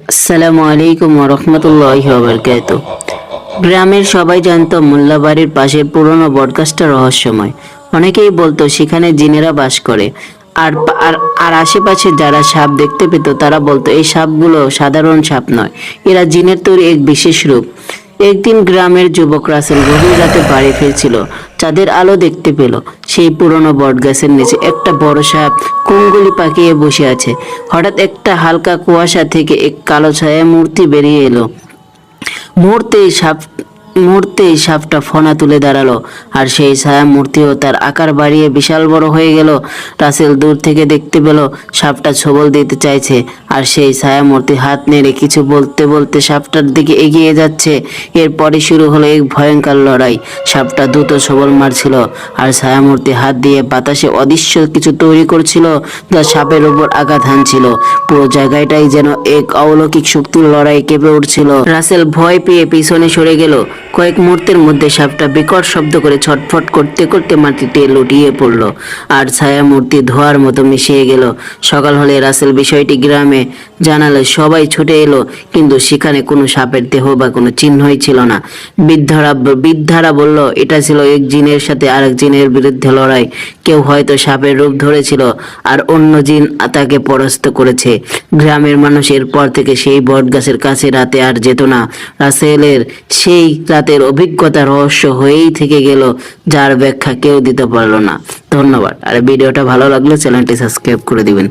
আসসালামু আলাইকুম ওয়া রাহমাতুল্লাহি ওয়া বারাকাতুহু। গ্রামের সবাই জানতো মোল্লাবাড়ির পাশের পুরনো বটগাছটা রহস্যময়। অনেকেই বলতো সেখানে জিনেরা বাস করে। আর আর আর আশেপাশে যারা সাপ দেখতে পেত তারা বলতো এই সাপগুলো সাধারণ সাপ নয়, এরা জিনের তৈরি এক বিশেষ রূপ। একদিন গ্রামের যুবক রাসেল গভীর রাতে বাড়ি ফিরছিল। চাঁদের আলো দেখতে পেল সেই পুরনো বটগাছের নিচে একটা বড় সাপ কুঙ্গুলি পাকিয়ে বসে আছে। হঠাৎ একটা হালকা কুয়াশা থেকে এক কালো ছায়া মূর্তি বেরিয়ে এলো। মুহূর্তেই সাপ মুহূর্তেই সাপটা ফনা তুলে দাঁড়ালো, আর সেই ছায়া মূর্তিও তার আকার বাড়িয়ে বিশাল বড় হয়ে গেল। রাসেল দূর থেকে দেখতে পেল সাপটা ছবল দিতে চাইছে, আর সেই ছায়া মূর্তি হাত নেড়ে কিছু বলতে বলতে সাপটার দিকে এগিয়ে যাচ্ছে। এরপরে শুরু হলো এক ভয়ঙ্কর লড়াই। সাপটা দ্রুত ছবল মারছিল, আর ছায়ামূর্তি হাত দিয়ে বাতাসে অদৃশ্য কিছু তৈরি করছিল, যা সাপের উপর আঘাত হানছিল। পুরো জায়গাটাই যেন এক অলৌকিক শক্তির লড়াই কেঁপে উঠছিল। রাসেল ভয় পেয়ে পিছনে সরে গেল। কয়েক মুহূর্তের মধ্যে সাপটা বিকট শব্দ করে ছটফট করতে করতে মাটিতে লুটিয়ে পড়ল, আর ছায়ামূর্তি ধোঁয়ার মতো মিশিয়ে গেল। সকাল হলে রাসেল বিষয়টি গ্রামে জানালে সবাই ছুটে এলো, কিন্তু সেখানে কোনো সাপের দেহ বা কোনো চিহ্নই ছিল না। বৃদ্ধারা বলল এটা ছিল এক জিনের সাথে আরেক জিনের বিরুদ্ধে লড়াই। কেউ হয়তো সাপের রূপ ধরেছিল, আর অন্য জিন তাকে পরাস্ত করেছে। গ্রামের মানুষ এরপর থেকে সেই বটগাছের কাছে রাতে আর যেত না। রাসেলের সেই রাতের অভিজ্ঞতা রহস্য হয়েই থেকে গেল, যার ব্যাখ্যা কেউ দিতে পারলো না। ধন্যবাদ। আর ভিডিওটা ভালো লাগলে চ্যানেলটি সাবস্ক্রাইব করে দিবেন।